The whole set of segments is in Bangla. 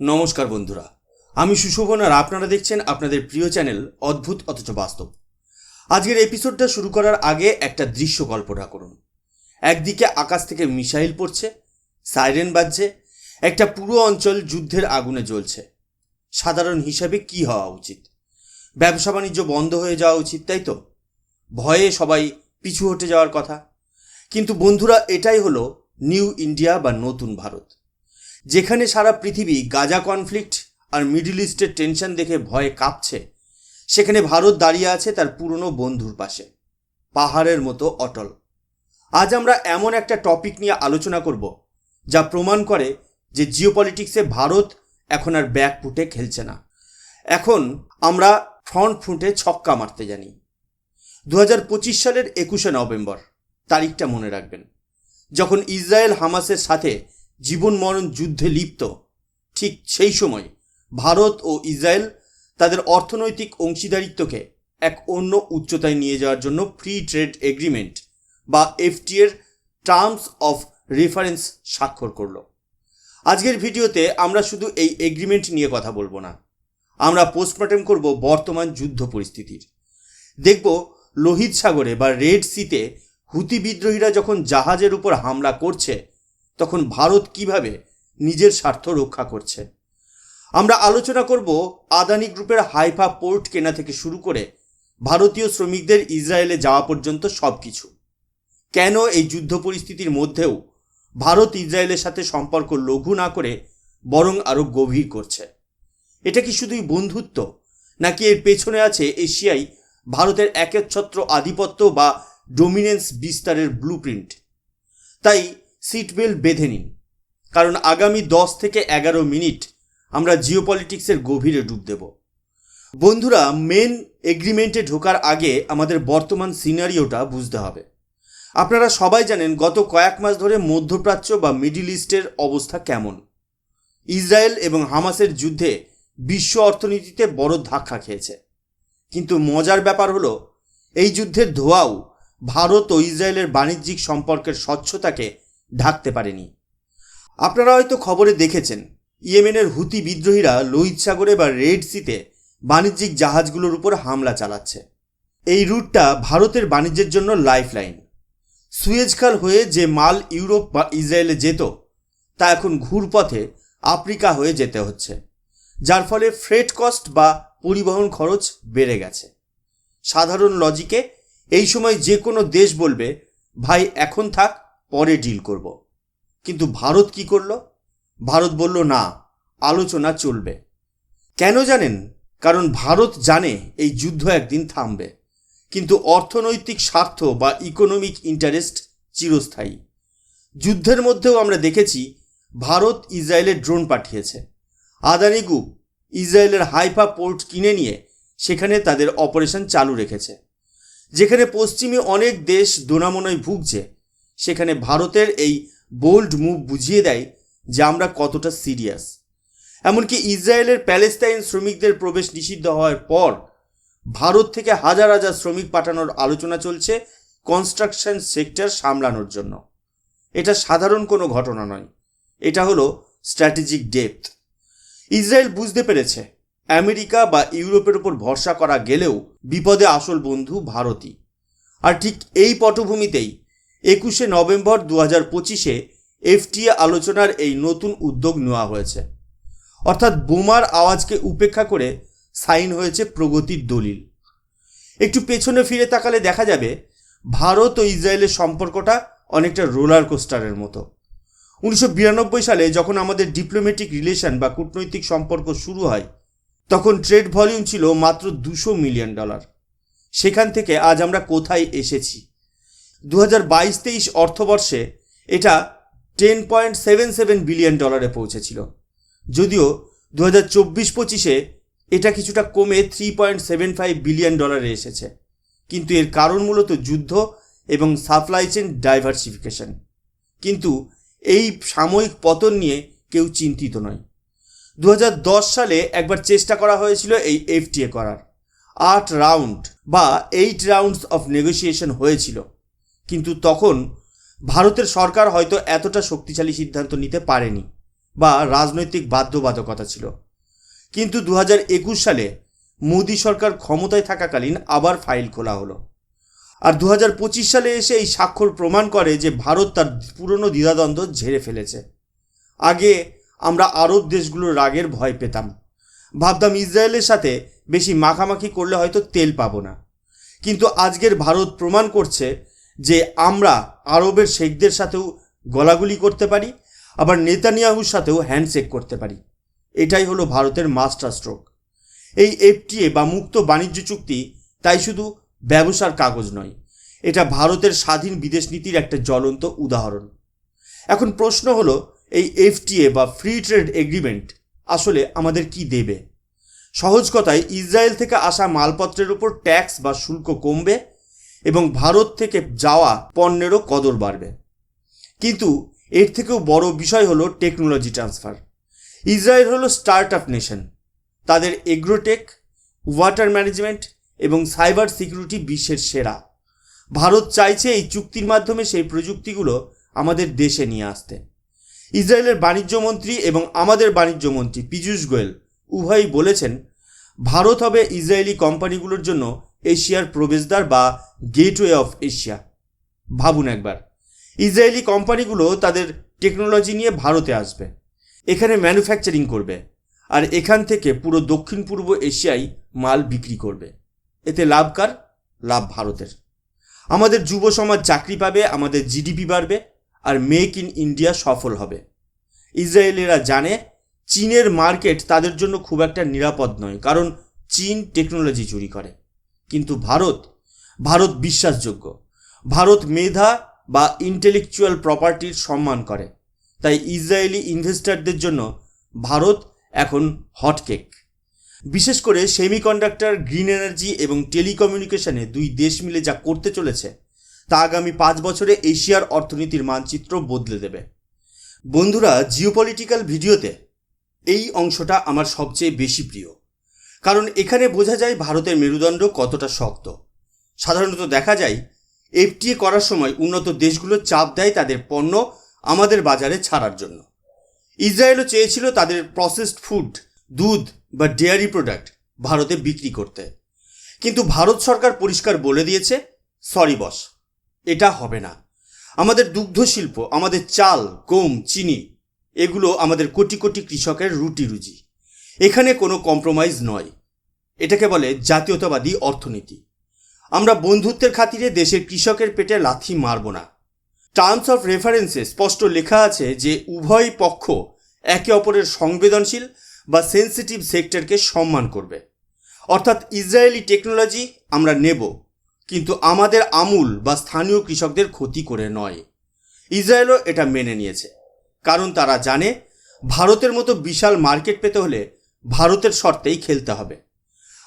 নমস্কার বন্ধুরা, আমি সুশোভন আর আপনারা দেখছেন আপনাদের প্রিয় চ্যানেল অদ্ভুত অথচ বাস্তব। আজকের এপিসোডটা শুরু করার আগে একটা দৃশ্য কল্পনা করুন। একদিকে আকাশ থেকে মিসাইল পড়ছে, সাইরেন বাজছে, একটা পুরো অঞ্চল যুদ্ধের আগুনে জ্বলছে। সাধারণ হিসাবে কি হওয়া উচিত? ব্যবসা বাণিজ্য বন্ধ হয়ে যাওয়া উচিত, তাই তো? ভয়ে সবাই পিছু হটে যাওয়ার কথা। কিন্তু বন্ধুরা, এটাই হলো নিউ ইন্ডিয়া বা নতুন ভারত, যেখানে সারা পৃথিবী গাজা কনফ্লিক্ট আর মিডল ইস্টের টেনশন দেখে ভয়ে কাঁপছে। সেখানে ভারত দাঁড়িয়ে আছে তার পুরনো বন্ধুর পাশে, পাহাড়ের মতো অটল। আজ আমরা এমন একটা টপিক নিয়ে আলোচনা করব যা প্রমাণ করে যে জিওপলিটিক্সে ভারত এখন আর ব্যাক ফুটে খেলছে না। এখন আমরা ফ্রন্ট ফুটে ছক্কা মারতে জানি। 2025 সালের 21শে নভেম্বর, তারিখটা মনে রাখবেন, যখন ইসরায়েল হামাসের সাথে জীবন মরণ যুদ্ধে লিপ্ত। ঠিক সেই সময় ভারত ও ইসরায়েল তাদের অর্থনৈতিক অংশীদারিত্বকে এক অন্য উচ্চতায় নিয়ে যাওয়ার জন্য ফ্রি ট্রেড এগ্রিমেন্ট বা এফটিএর টার্মস অফ রেফারেন্স স্বাক্ষর করল। আজকের ভিডিওতে আমরা শুধু এই এগ্রিমেন্ট নিয়ে কথা বলবো না, আমরা পোস্টমর্টেম করব বর্তমান যুদ্ধ পরিস্থিতির। দেখব লোহিত সাগরে বা রেড সিতে হুতি বিদ্রোহীরা যখন জাহাজের উপর হামলা করছে, তখন ভারত কিভাবে নিজের স্বার্থ রক্ষা করছে। আমরা আলোচনা করব আদানি গ্রুপের হাইফা পোর্ট কেনা থেকে শুরু করে ভারতীয় শ্রমিকদের ইসরায়েলে যাওয়া পর্যন্ত সব কিছু। কেন এই যুদ্ধ পরিস্থিতির মধ্যেও ভারত ইসরায়েলের সাথে সম্পর্ক লঘু না করে বরং আরও গভীর করছে। এটা কি শুধুই বন্ধুত্ব, নাকি এর পেছনে আছে এশিয়ায় ভারতের একচ্ছত্র আধিপত্য বা ডোমিনেন্স বিস্তারের ব্লুপ্রিন্ট? তাই সিট বেল্ট বেঁধে নিন, কারণ আগামী 10 থেকে 11 মিনিট আমরা জিওপলিটিক্সের গভীরে ডুব দেব। বন্ধুরা, মেন এগ্রিমেন্টে ঢোকার আগে আমাদের বর্তমান সিনারিওটা বুঝতে হবে। আপনারা সবাই জানেন গত কয়েক মাস ধরে মধ্যপ্রাচ্য বা মিডল ইস্টের অবস্থা কেমন। ইসরায়েল এবং হামাসের যুদ্ধে বিশ্ব অর্থনীতিতে বড় ধাক্কা খেয়েছে। কিন্তু মজার ব্যাপার হলো, এই যুদ্ধের ধোঁয়াও ভারত ও ইসরায়েলের বাণিজ্যিক সম্পর্কের স্বচ্ছতাকে ঢাকতে পারেনি। আপনারা হয়তো খবরে দেখেছেন, ইয়েমেনের হুতি বিদ্রোহীরা লোহিত সাগরে বা রেড সিতে বাণিজ্যিক জাহাজগুলোর উপর হামলা চালাচ্ছে। এই রুটটা ভারতের বাণিজ্যের জন্য লাইফলাইন। সুয়েজ খাল হয়ে যে মাল ইউরোপ বা ইসরায়েলে যেত, তা এখন ঘুরপথে আফ্রিকা হয়ে যেতে হচ্ছে, যার ফলে ফ্রেট কস্ট বা পরিবহন খরচ বেড়ে গেছে। সাধারণ লজিকে এই সময় যে কোনো দেশ বলবে, ভাই এখন থাক, পরে ডিল করব। কিন্তু ভারত কি করলো? ভারত বলল, না, আলোচনা চলবে। কেন জানেন? কারণ ভারত জানে এই যুদ্ধ একদিন থামবে, কিন্তু অর্থনৈতিক স্বার্থ বা ইকোনমিক ইন্টারেস্ট চিরস্থায়ী। যুদ্ধের মধ্যেও আমরা দেখেছি ভারত ইসরায়েলের ড্রোন পাঠিয়েছে। আদানি গ্রুপ ইসরায়েলের হাইফা পোর্ট কিনে নিয়ে সেখানে তাদের অপারেশন চালু রেখেছে। যেখানে পশ্চিমী অনেক দেশ দোনামোনায় ভুগছে, সেখানে ভারতের এই বোল্ড মুভ বুঝিয়ে দেয় যে আমরা কতটা সিরিয়াস। এমনকি ইসরায়েলের প্যালেস্তাইন শ্রমিকদের প্রবেশ নিষিদ্ধ হওয়ার পর ভারত থেকে হাজার হাজার শ্রমিক পাঠানোর আলোচনা চলছে কনস্ট্রাকশন সেক্টর সামলানোর জন্য। এটা সাধারণ কোনো ঘটনা নয়, এটা হলো স্ট্র্যাটেজিক ডেপথ। ইসরায়েল বুঝতে পেরেছে আমেরিকা বা ইউরোপের উপর ভরসা করা গেলেও বিপদে আসল বন্ধু ভারতই। আর ঠিক এই পটভূমিতেই 21শে নভেম্বর 2025-এ এফটিএ আলোচনার এই নতুন উদ্যোগ নেওয়া হয়েছে। অর্থাৎ বোমার আওয়াজকে উপেক্ষা করে সাইন হয়েছে প্রগতির দলিল। একটু পেছনে ফিরে তাকালে দেখা যাবে ভারত ও ইসরায়েলের সম্পর্কটা অনেকটা রোলার কোস্টারের মতো। 1992 সালে যখন আমাদের ডিপ্লোম্যাটিক রিলেশন বা কূটনৈতিক সম্পর্ক শুরু হয়, তখন ট্রেড ভলিউম ছিল মাত্র $200 মিলিয়ন। সেখান থেকে আজ আমরা কোথায় এসেছি? 2022-23 অর্থবর্ষে এটা $10.77 বিলিয়ন পৌঁছেছিল, যদিও 2024-25-এ এটা কিছুটা কমে $3.75 বিলিয়ন এসেছে। কিন্তু এর কারণ মূলত যুদ্ধ এবং সাপ্লাই চেইন ডাইভার্সিফিকেশন। কিন্তু এই সাময়িক পতন নিয়ে কেউ চিন্তিত নয়। 2010 সালে একবার চেষ্টা করা হয়েছিল এই এফটিএ করার। 8 রাউন্ডস অফ নেগোসিয়েশন হয়েছিল, কিন্তু তখন ভারতের সরকার হয়তো এতটা শক্তিশালী সিদ্ধান্ত নিতে পারেনি। বা রাজনৈতিক বাধ্যবাধকতা ছিল। কিন্তু 2021 সালে মোদী সরকার ক্ষমতায় থাকাকালীন আবার ফাইল খোলা হলো। আর 2025 সালে এসে এই স্বাক্ষর প্রমাণ করে যে ভারত তার পুরনো দ্বিধাদ্বন্দ্ব ঝেড়ে ফেলেছে। আগে আমরা আরব দেশগুলোর রাগের ভয় পেতাম, ভাবতাম ইসরায়েলের সাথে বেশি মাখামাখি করলে হয়তো তেল পাবো না। কিন্তু আজকের ভারত প্রমাণ করছে যে আমরা আরবের শেখদের সাথেও গলাগুলি করতে পারি, আবার নেতানিয়াহুর সাথেও হ্যান্ডশেক করতে পারি। এটাই হলো ভারতের মাস্টার স্ট্রোক। এই এফটিএ বা মুক্ত বাণিজ্য চুক্তি তাই শুধু ব্যবসার কাগজ নয়, এটা ভারতের স্বাধীন বিদেশ নীতির একটা জ্বলন্ত উদাহরণ। এখন প্রশ্ন হলো, এই এফটিএ বা ফ্রি ট্রেড এগ্রিমেন্ট আসলে আমাদের কি দেবে? সহজ কথায়, ইসরায়েল থেকে আসা মালপত্রের উপর ট্যাক্স বা শুল্ক কমবে এবং ভারত থেকে যাওয়া পণ্যেরও কদর বাড়বে। কিন্তু এর থেকেও বড় বিষয় হলো টেকনোলজি ট্রান্সফার। ইসরায়েল হলো স্টার্ট আপ নেশন। তাদের এগ্রোটেক, ওয়াটার ম্যানেজমেন্ট এবং সাইবার সিকিউরিটি বিশ্বের সেরা। ভারত চাইছে এই চুক্তির মাধ্যমে সেই প্রযুক্তিগুলো আমাদের দেশে নিয়ে আসতে। ইসরায়েলের বাণিজ্য মন্ত্রী এবং আমাদের বাণিজ্য মন্ত্রী পীযূষ গোয়েল উভয়ই বলেছেন, ভারত হবে ইসরায়েলি কোম্পানিগুলোর জন্য এশিয়ার প্রবেশদ্বার বা গেটওয়ে অফ এশিয়া। ভাবুন একবার, ইসরায়েলি কোম্পানিগুলো তাদের টেকনোলজি নিয়ে ভারতে আসবে, এখানে ম্যানুফ্যাকচারিং করবে, আর এখান থেকে পুরো দক্ষিণ পূর্ব এশিয়ায় মাল বিক্রি করবে। এতে লাভ কার? লাভ ভারতের। আমাদের যুব সমাজ চাকরি পাবে, আমাদের জিডিপি বাড়বে, আর মেক ইন ইন্ডিয়া সফল হবে। ইসরায়েলিরা জানে চীনের মার্কেট তাদের জন্য খুব একটা নিরাপদ নয়, কারণ চীন টেকনোলজি চুরি করে। কিন্তু ভারত বিশ্বাসযোগ্য। ভারত মেধা বা ইন্টেলেকচুয়াল প্রপার্টির সম্মান করে। তাই ইসরায়েলি ইনভেস্টরদের জন্য ভারত এখন হটকেক। বিশেষ করে সেমিকন্ডাক্টর, গ্রিন এনার্জি এবং টেলিকমিউনিকেশনে দুই দেশ মিলে যা করতে চলেছে তা আগামী 5 বছরে এশিয়ার অর্থনীতির মানচিত্র বদলে দেবে। বন্ধুরা, জিওপলিটিক্যাল ভিডিওতে এই অংশটা আমার সবচেয়ে বেশি প্রিয়, কারণ এখানে বোঝা যায় ভারতের মেরুদণ্ড কতটা শক্ত। সাধারণত দেখা যায় এফটিএ করার সময় উন্নত দেশগুলো চাপ দেয় তাদের পণ্য আমাদের বাজারে ছাড়ার জন্য। ইসরায়েলও চেয়েছিল তাদের প্রসেসড ফুড, দুধ বা ডেয়ারি প্রোডাক্ট ভারতে বিক্রি করতে। কিন্তু ভারত সরকার পরিষ্কার বলে দিয়েছে, সরি বস, এটা হবে না। আমাদের দুগ্ধ শিল্প, আমাদের চাল, গম, চিনি, এগুলো আমাদের কোটি কোটি কৃষকের রুটি রুজি। এখানে কোনো কম্প্রোমাইজ নয়। এটাকে বলে জাতীয়তাবাদী অর্থনীতি। আমরা বন্ধুত্বের খাতিরে দেশের কৃষকের পেটে লাথি মারব না। টার্মস অফ রেফারেন্সে স্পষ্ট লেখা আছে যে উভয় পক্ষ একে অপরের সংবেদনশীল বা সেন্সিটিভ সেক্টরকে সম্মান করবে। অর্থাৎ ইসরায়েলি টেকনোলজি আমরা নেব, কিন্তু আমাদের আমূল বা স্থানীয় কৃষকদের ক্ষতি করে নয়। ইসরায়েলও এটা মেনে নিয়েছে, কারণ তারা জানে ভারতের মতো বিশাল মার্কেট পেতে হলে ভারতের শর্তেই খেলতে হবে।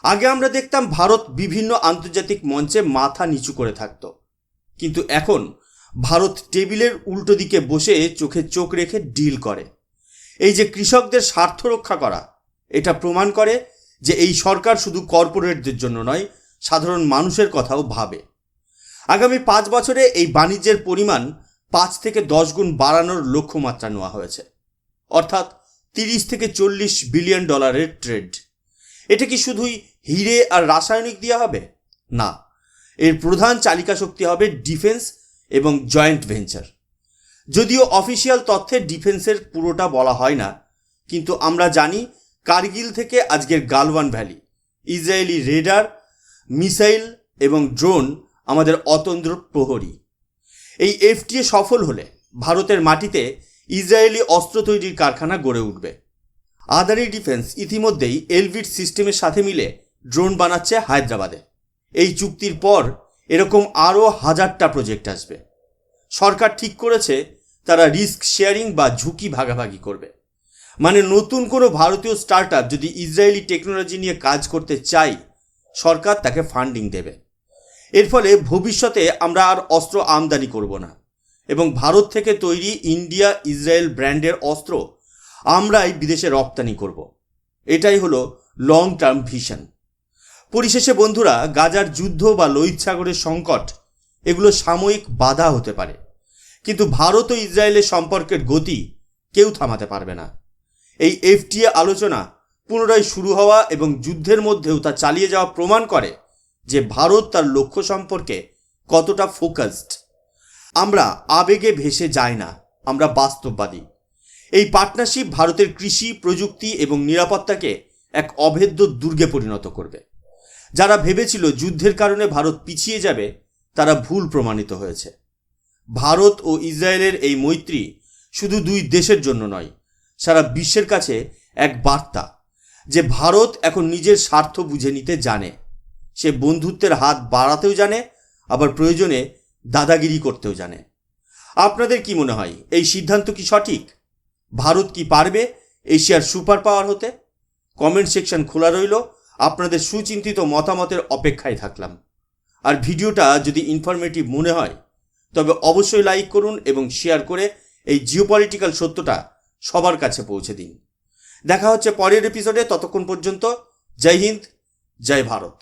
আগে আমরা দেখতাম ভারত বিভিন্ন আন্তর্জাতিক মঞ্চে মাথা নিচু করে থাকত, কিন্তু এখন ভারত টেবিলের উল্টো দিকে বসে চোখে চোখ রেখে ডিল করে। এই যে কৃষকদের স্বার্থ রক্ষা করা, এটা প্রমাণ করে যে এই সরকার শুধু কর্পোরেটদের জন্য নয়, সাধারণ মানুষের কথাও ভাবে। আগামী 5 বছরে এই বাণিজ্যের পরিমাণ 5 থেকে 10 গুণ বাড়ানোর লক্ষ্যমাত্রা নেওয়া হয়েছে, অর্থাৎ 30 থেকে 40 বিলিয়ন ডলারের ট্রেড। এটা কি শুধুই হিরে আর রাসায়নিক দিয়ে হবে? না, এর প্রধান চালিকা শক্তি হবে ডিফেন্স এবং জয়েন্ট ভেঞ্চার। যদিও অফিসিয়াল তথ্যে ডিফেন্সের পুরোটা বলা হয় না, কিন্তু আমরা জানি কার্গিল থেকে আজকের Galwan valley, Israeli radar, missile এবং ড্রোন আমাদের অতন্দ্র প্রহরী। এই এফটিএ সফল হলে ভারতের মাটিতে ইসরায়েলি অস্ত্র তৈরির কারখানা গড়ে উঠবে। আদানি ডিফেন্স ইতিমধ্যেই এলভিড সিস্টেমের সাথে মিলে ড্রোন বানাচ্ছে হায়দ্রাবাদে। এই চুক্তির পর এরকম আরও 1000টা প্রজেক্ট আসবে। সরকার ঠিক করেছে তারা রিস্ক শেয়ারিং বা ঝুঁকি ভাগাভাগি করবে। মানে নতুন কোনো ভারতীয় স্টার্টআপ যদি ইসরায়েলি টেকনোলজি নিয়ে কাজ করতে চাই, সরকার তাকে ফান্ডিং দেবে। এর ফলে ভবিষ্যতে আমরা আর অস্ত্র আমদানি করব না, এবং ভারত থেকে তৈরি ইন্ডিয়া ইসরায়েল ব্র্যান্ডের অস্ত্র আমরাই বিদেশে রপ্তানি করব। এটাই হলো লং টার্ম ভিশন। পরিশেষে বন্ধুরা, গাজার যুদ্ধ বা লোহিত সাগরের সংকট এগুলো সাময়িক বাধা হতে পারে, কিন্তু ভারত ও ইসরায়েলের সম্পর্কের গতি কেউ থামাতে পারবে না। এই এফটিএ আলোচনা পুনরায় শুরু হওয়া এবং যুদ্ধের মধ্যেও তা চালিয়ে যাওয়া প্রমাণ করে যে ভারত তার লক্ষ্য সম্পর্কে কতটা ফোকাসড। আমরা আবেগে ভেসে যাই না, আমরা বাস্তববাদী। এই পার্টনারশিপ ভারতের কৃষি, প্রযুক্তি এবং নিরাপত্তাকে এক অভেদ্য দুর্গে পরিণত করবে। যারা ভেবেছিল যুদ্ধের কারণে ভারত পিছিয়ে যাবে, তারা ভুল প্রমাণিত হয়েছে। ভারত ও ইসরায়েলের এই মৈত্রী শুধু দুই দেশের জন্য নয়, সারা বিশ্বের কাছে এক বার্তা যে ভারত এখন নিজের স্বার্থ বুঝে নিতে জানে। সে বন্ধুত্বের হাত বাড়াতেও জানে, আবার প্রয়োজনে দাদাগিরি করতেও জানে। আপনাদের কি মনে হয়, এই সিদ্ধান্ত কি সঠিক? ভারত কি পারবে এশিয়ার সুপার পাওয়ার হতে? কমেন্ট সেকশন খোলা রইল, আপনাদের সুচিন্তিত মতামতের অপেক্ষায় থাকলাম। আর ভিডিওটা যদি ইনফরমেটিভ মনে হয় তবে অবশ্যই লাইক করুন এবং শেয়ার করে এই জিওপলিটিক্যাল সত্যটা সবার কাছে পৌঁছে দিন। দেখা হচ্ছে পরের এপিসোডে। ততক্ষণ পর্যন্ত জয় হিন্দ, জয় ভারত।